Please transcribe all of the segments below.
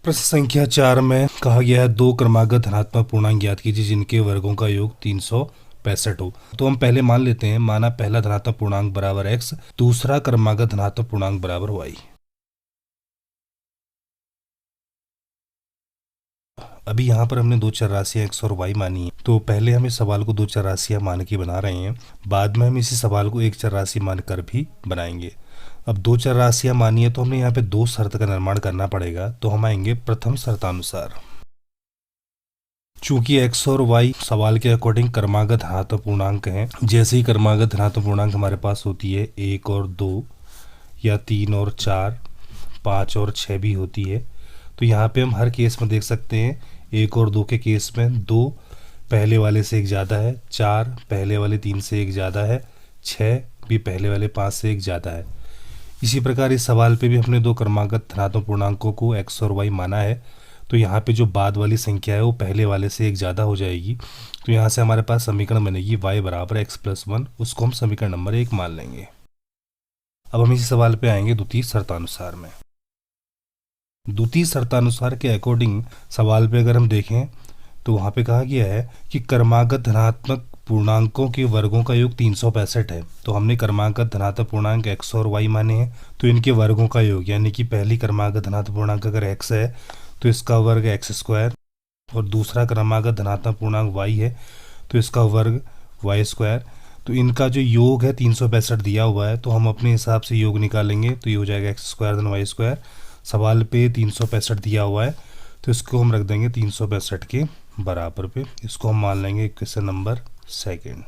प्रश्न संख्या 4 में कहा गया है दो क्रमागत धनात्मक पूर्णांक ज्ञात कीजिए जिनके वर्गों का योग 365 हो। तो हम पहले मान लेते हैं, माना पहला धनात्मक पूर्णांक बराबर x, दूसरा क्रमागत धनात्मक पूर्णांक बराबर y। अभी यहाँ पर हमने दो चर राशियां x और y मानी है, तो पहले हम इस सवाल को दो चर राशियां मान के बना रहे हैं, बाद में हम इसी सवाल को एक चर राशि मानकर भी बनाएंगे। अब दो चर राशियां मानी है तो हमें यहाँ पे दो शर्त का निर्माण करना पड़ेगा। तो हम आएंगे प्रथम शर्तानुसार। चूंकि x और y सवाल के अकॉर्डिंग क्रमागत धनात्मक पूर्णांक हैं, जैसे ही क्रमागत धनात्मक पूर्णांक हमारे पास होती है 1 और 2 या 3 और 4, 5 और 6 भी होती है, तो यहाँ पे हम हर केस में देख सकते हैं 1 और 2 के केस में 2 पहले वाले से एक ज़्यादा है, 4 पहले वाले 3 से एक ज़्यादा है, 6 भी पहले वाले 5 से एक ज़्यादा है। इसी प्रकार इस सवाल पे भी हमने दो क्रमागत धनात्मक पूर्णांकों को x और y माना है, तो यहाँ पे जो बाद वाली संख्या है वो पहले वाले से एक ज़्यादा हो जाएगी। तो यहाँ से हमारे पास समीकरण बनेगी y बराबर x+1, उसको हम समीकरण नंबर 1 मान लेंगे। अब हम इसी सवाल पे आएंगे द्वितीय शर्तानुसार में। द्वितीय शर्तानुसार के अकॉर्डिंग सवाल पे अगर हम देखें तो वहाँ पे कहा गया है कि क्रमागत धनात्मक पूर्णांकों के वर्गों का योग 365 है। तो हमने क्रमागत धनात्मक पूर्णांक x और y माने हैं, तो इनके वर्गों का योग यानी कि पहली क्रमागत धनात्मक पूर्णांक अगर x है तो इसका वर्ग x² और दूसरा क्रमागत धनात्मक पूर्णांक y है तो इसका वर्ग y²। तो इनका जो योग है 365 दिया हुआ है, तो हम अपने हिसाब से योग निकालेंगे तो ये हो जाएगा x² y²। सवाल पे 365 दिया हुआ है तो इसको हम रख देंगे 365 के बराबर पे, इसको हम मान लेंगे क्वेश्चन नंबर 2।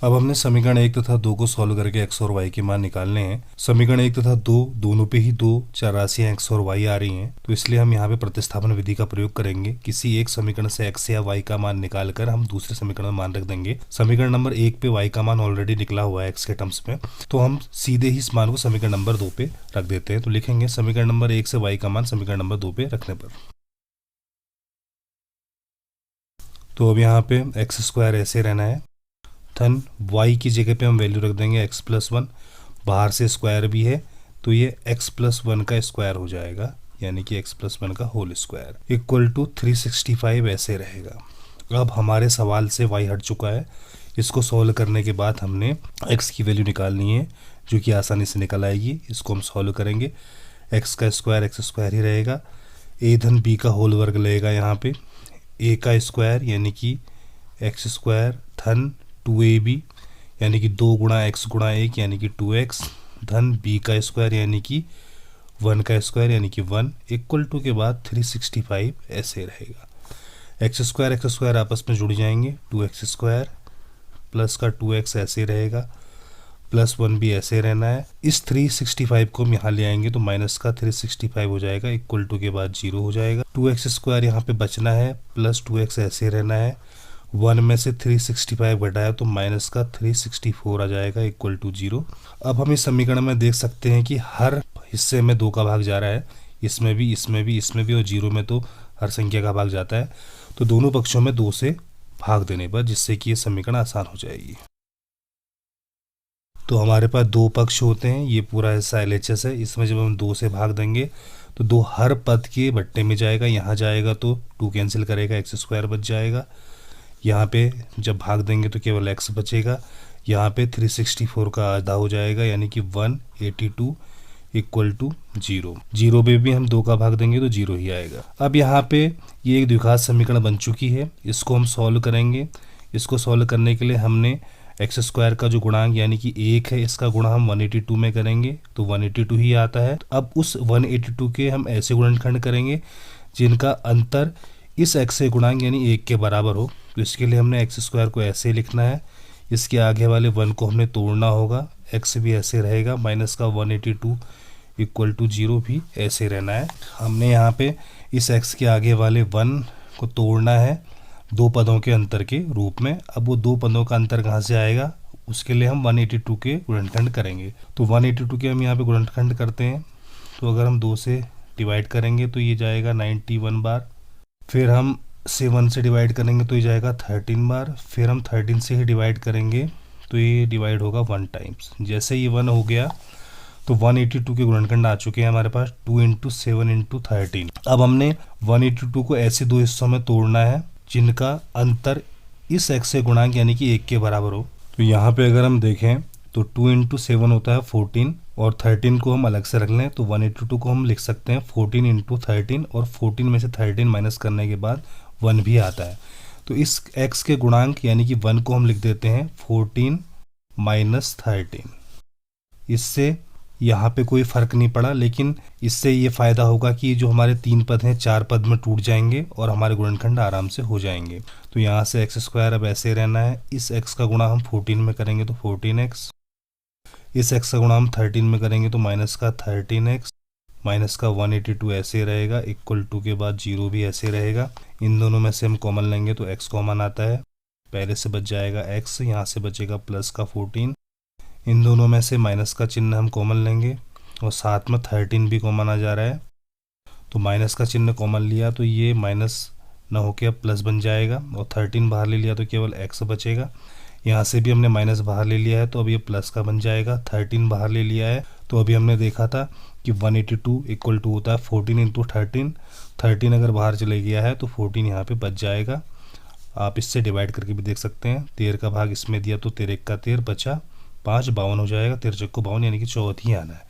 अब हमने समीकरण 1 तथा 2 को सॉल्व करके x और y के मान निकालने हैं। समीकरण 1 तथा 2 दोनों पे ही दो चर राशियां x और y आ रही हैं, तो इसलिए हम यहाँ पे प्रतिस्थापन विधि का प्रयोग करेंगे। किसी एक समीकरण से x या y का मान निकालकर हम दूसरे समीकरण में मान रख देंगे। समीकरण नंबर 1 पे y का मान ऑलरेडी निकला हुआ है x के टर्म्स में, तो हम सीधे ही इस मान को समीकरण नंबर 2 पे रख देते हैं। तो लिखेंगे समीकरण नंबर 1 से y का मान समीकरण नंबर 2 पे रखने पर। तो अब यहाँ पे x² ऐसे रहना है, धन y की जगह पे हम वैल्यू रख देंगे x+1, बाहर से स्क्वायर भी है तो ये x+1 का स्क्वायर हो जाएगा, यानी कि x+1 का होल स्क्वायर इक्वल टू 365 ऐसे रहेगा। अब हमारे सवाल से y हट चुका है, इसको सॉल्व करने के बाद हमने x की वैल्यू निकालनी है जो कि आसानी से निकल आएगी। इसको हम सॉल्व करेंगे, x का स्क्वायर x² ही रहेगा, a धन b का होल वर्ग लगेगा, यहाँ पे a का स्क्वायर यानी कि x² धन 2ab यानी कि 2 गुणा x गुणा 1 यानी कि 2x धन b का स्क्वायर यानी कि 1 का स्क्वायर यानी कि 1 इक्वल टू के बाद 365 ऐसे रहेगा। x² आपस में जुड़ जाएंगे, 2x² प्लस का 2x ऐसे रहेगा, प्लस 1 भी ऐसे रहना है। इस 365 को हम यहाँ ले आएंगे तो माइनस का 365 हो जाएगा, इक्वल टू के बाद 0 हो जाएगा। 2x² यहाँ पे बचना है, प्लस 2x ऐसे रहना है, 1 में से 365 घटाया तो माइनस का 364 आ जाएगा, इक्वल टू 0। अब हम इस समीकरण में देख सकते हैं कि हर हिस्से में 2 का भाग जा रहा है, इसमें भी इसमें भी इसमें भी, और 0 में तो हर संख्या का भाग जाता है। तो दोनों पक्षों में 2 से भाग देने पर, जिससे कि ये समीकरण आसान हो जाएगी। तो हमारे पास 2 पक्ष होते हैं, ये पूरा हिस्सा LHS है, इसमें जब हम 2 से भाग देंगे तो 2 हर पद के बट्टे में जाएगा, यहाँ जाएगा तो 2 कैंसिल करेगा, x² बच जाएगा। यहाँ पे जब भाग देंगे तो केवल x बचेगा, यहाँ पे 364 का आधा हो जाएगा यानी कि 182 इक्वल टू 0। 0 पे भी हम 2 का भाग देंगे तो 0 ही आएगा। अब यहाँ पे ये एक द्विघात समीकरण बन चुकी है, इसको हम सॉल्व करेंगे। इसको सॉल्व करने के लिए हमने x² का जो गुणांक यानी कि 1 है, इसका गुणा हम 182 में करेंगे तो 182 ही आता है। अब उस 182 के हम ऐसे गुणनखंड करेंगे जिनका अंतर इस x से गुणांक यानी 1 के बराबर हो। तो इसके लिए हमने x² को ऐसे लिखना है, इसके आगे वाले 1 को हमने तोड़ना होगा, x भी ऐसे रहेगा, माइनस का 182 इक्वल टू 0 भी ऐसे रहना है। हमने यहाँ पे इस x के आगे वाले 1 को तोड़ना है 2 पदों के अंतर के रूप में। अब वो 2 पदों का अंतर कहाँ से आएगा, उसके लिए हम 182 के गुणनखंड करेंगे। तो 182 के हम यहाँ पे गुणनखंड करते हैं, तो अगर हम 2 से डिवाइड करेंगे तो ये जाएगा 91 बार, फिर हम 7 से डिवाइड करेंगे तो ये जाएगा 13 बार, फिर हम 13 से ही डिवाइड करेंगे तो ये डिवाइड होगा 1 टाइम्स। जैसे ये 1 हो गया तो 182 के गुणनखंड आ चुके हैं हमारे पास 2 इंटू 7 इंटू 13। अब हमने 182 को ऐसे दो हिस्सों में तोड़ना है जिनका अंतर इस x से गुणांक यानी कि 1 के बराबर हो। तो यहाँ पे अगर हम देखें तो 2 इंटू 7 होता है 14 और 13 को हम अलग से रख लें तो 182 को हम लिख सकते हैं 14 इंटू 13 और 14 में से 13 माइनस करने के बाद 1 भी आता है। तो इस x के गुणांक यानी कि 1 को हम लिख देते हैं 14 माइनस 13। इससे यहाँ पे कोई फर्क नहीं पड़ा, लेकिन इससे ये फायदा होगा कि जो हमारे 3 पद हैं 4 पद में टूट जाएंगे और हमारे गुणनखंड आराम से हो जाएंगे। तो यहाँ से x स्क्वायर अब ऐसे रहना है, इस x का गुणा हम 14 में करेंगे तो 14x, इस x का गुणा हम 13 में करेंगे तो माइनस का 13x, माइनस का 182 ऐसे रहेगा, इक्वल टू के बाद 0 भी ऐसे रहेगा। इन दोनों में से हम कॉमन लेंगे तो x कॉमन आता है, पहले से बच जाएगा x, यहाँ से बचेगा प्लस का 14, इन दोनों में से माइनस का चिन्ह हम कॉमन लेंगे और साथ में 13 भी कॉमन आ जा रहा है। तो माइनस का चिन्ह कॉमन लिया तो ये माइनस ना होके अब प्लस बन जाएगा और 13 बाहर ले लिया तो केवल x बचेगा। यहाँ से भी हमने माइनस बाहर ले लिया है तो अब ये प्लस का बन जाएगा। 13 बाहर ले लिया है तो अभी हमने देखा था कि 182 इक्वल टू होता है 14 इंटू 13। 13 अगर बाहर चले गया है तो 14 यहाँ पे बच जाएगा। आप इससे डिवाइड करके भी देख सकते हैं, 13 का भाग इसमें दिया तो 13 का 13 बचा 5, 52 हो जाएगा, 13 को 52 यानी कि 34 ही आना है।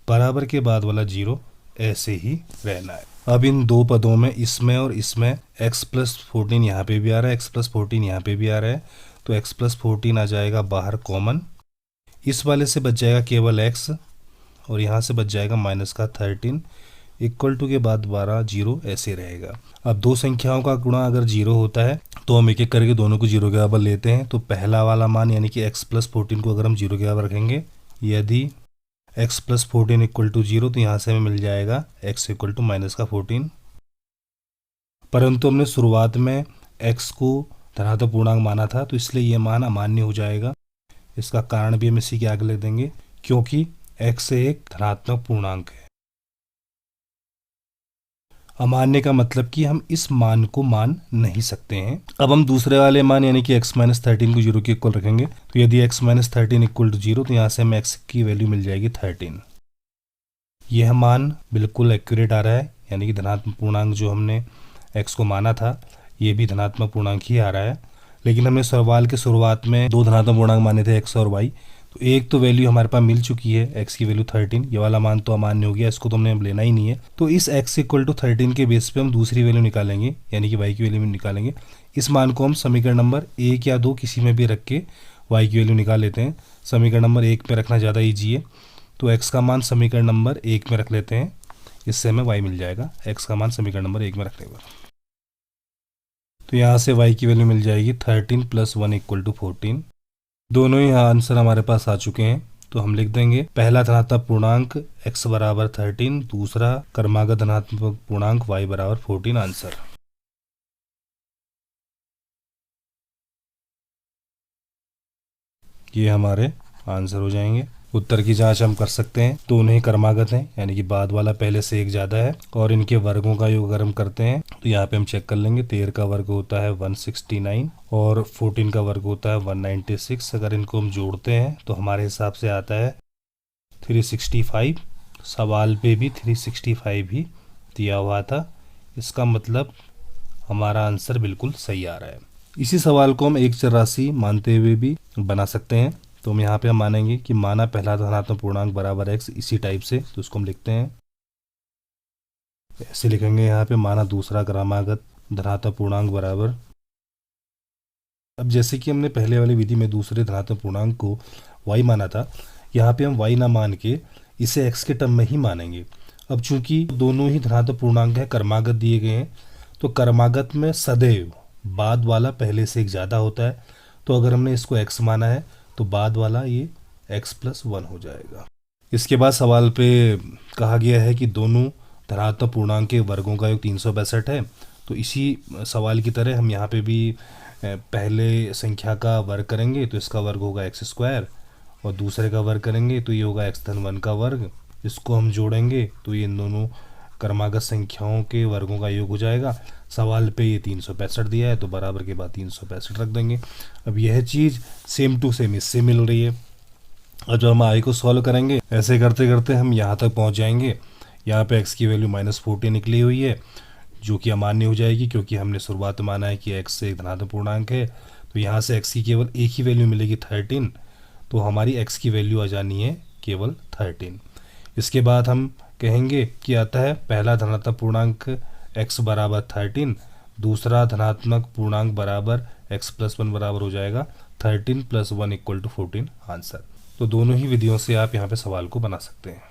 बराबर के बाद वाला 0 ऐसे ही रहना है। अब इन दो पदों में इसमें और इसमें x प्लस 14 यहाँ पे भी आ रहा है, x प्लस 14 यहाँ पे भी आ रहा है, तो x प्लस 14 आ जाएगा बाहर कॉमन, इस वाले से बच जाएगा केवल x और यहाँ से बच जाएगा माइनस का 13, इक्वल टू के बाद 12 0 ऐसे रहेगा। अब दो संख्याओं का गुणा अगर 0 होता है तो हम एक एक करके दोनों को 0 के बराबर लेते हैं। तो पहला वाला मान यानी कि x प्लस 14 को अगर हम 0 के बराबर रखेंगे, यदि x प्लस 14 इक्वल टू 0 तो यहाँ से हमें मिल जाएगा x इक्वल टू माइनस का 14। परंतु हमने शुरुआत में x को धनात्मक पूर्णांक माना था तो इसलिए ये मान अमान्य हो जाएगा। इसका कारण भी हम इसी के आगे लिख देंगे, क्योंकि x एक धनात्मक पूर्णांक है। अमान्य का मतलब कि हम इस मान को मान नहीं सकते हैं। अब हम दूसरे वाले मान यानी कि x माइनस 13 को 0 के इक्वल रखेंगे, तो यदि x माइनस 13 इक्वल टू 0 तो यहाँ से हमें x की वैल्यू मिल जाएगी 13। यह मान बिल्कुल एक्यूरेट आ रहा है, यानी कि धनात्मक पूर्णांक जो हमने x को माना था ये भी धनात्मक पूर्णांक ही आ रहा है। लेकिन हमने सवाल के शुरुआत में दो धनात्मक पूर्णांक माने थे x और y, तो एक तो वैल्यू हमारे पास मिल चुकी है, x की वैल्यू 13, ये वाला मान तो अमान्य हो गया, इसको तो हमने लेना ही नहीं है। तो इस x इक्वल टू 13 के बेस पे हम दूसरी वैल्यू निकालेंगे, यानी कि y की वैल्यू निकालेंगे। इस मान को हम समीकरण नंबर 1 या 2 किसी में भी रख के y की वैल्यू निकाल लेते हैं। समीकरण नंबर 1 पे रखना ज़्यादा ईजी है, तो x का मान समीकरण नंबर 1 में रख लेते हैं, इससे हमें y मिल जाएगा x का मान समीकरण नंबर 1 में रखने पर। तो यहाँ से y की वैल्यू मिल जाएगी 13 प्लस 1 इक्वल टू 14। दोनों ही आंसर हमारे पास आ चुके हैं, तो हम लिख देंगे पहला धनात्मक पूर्णांक x बराबर 13, दूसरा क्रमागत धनात्मक पूर्णांक y बराबर 14 आंसर। ये हमारे आंसर हो जाएंगे। उत्तर की जांच हम कर सकते हैं, दोनों ही क्रमागत हैं, यानी कि बाद वाला पहले से एक ज़्यादा है, और इनके वर्गों का योग अगर हम करते हैं तो यहाँ पे हम चेक कर लेंगे। 13 का वर्ग होता है 169 और 14 का वर्ग होता है 196। अगर इनको हम जोड़ते हैं तो हमारे हिसाब से आता है 365। सवाल पे भी 365 ही दिया हुआ था, इसका मतलब हमारा आंसर बिल्कुल सही आ रहा है। इसी सवाल को हम एक चर राशि मानते हुए भी बना सकते हैं। तो हम यहाँ पे हम मानेंगे कि माना पहला धनात्मक पूर्णांक बराबर x, इसी टाइप से, तो उसको हम लिखते हैं ऐसे लिखेंगे यहाँ पे, माना दूसरा क्रमागत धनात्मक पूर्णांक बराबर। अब जैसे कि हमने पहले वाली विधि में दूसरे धनात्मक पूर्णांक को y माना था, यहाँ पे हम y ना मान के इसे x के टर्म में ही मानेंगे। अब चूंकि दोनों ही धनात्मक पूर्णांक है, क्रमागत दिए गए हैं, तो क्रमागत में सदैव बाद वाला पहले से एक ज़्यादा होता है। तो अगर हमने इसको x माना है तो बाद वाला ये x प्लस 1 हो जाएगा। इसके बाद सवाल पे कहा गया है कि दोनों धनात्मक पूर्णांक के वर्गों का योग 362 है। तो इसी सवाल की तरह हम यहाँ पे भी पहले संख्या का वर्ग करेंगे तो इसका वर्ग होगा x स्क्वायर, और दूसरे का वर्ग करेंगे तो ये होगा x धन 1 का वर्ग। इसको हम जोड़ेंगे तो ये इन दोनों क्रमागत संख्याओं के वर्गों का योग हो जाएगा। सवाल पे ये 365 दिया है तो बराबर के बाद 365 रख देंगे। अब यह चीज़ सेम टू सेम इससे मिल रही है, और जब हम आई को सॉल्व करेंगे ऐसे करते करते हम यहाँ तक पहुँच जाएंगे। यहाँ पे x की वैल्यू -14 निकली हुई है, जो कि अमान्य हो जाएगी क्योंकि हमने शुरुआत में माना है कि x एक धनात्मक पूर्णांक है। तो यहाँ से x की केवल एक ही वैल्यू मिलेगी 13, तो हमारी x की वैल्यू आ जानी है केवल 13। इसके बाद हम कहेंगे कि आता है पहला धनात्मक पूर्णांक x बराबर 13, दूसरा धनात्मक पूर्णांक बराबर x + 1 बराबर हो जाएगा 13 + 1 = 14 आंसर। तो दोनों ही विधियों से आप यहाँ पे सवाल को बना सकते हैं।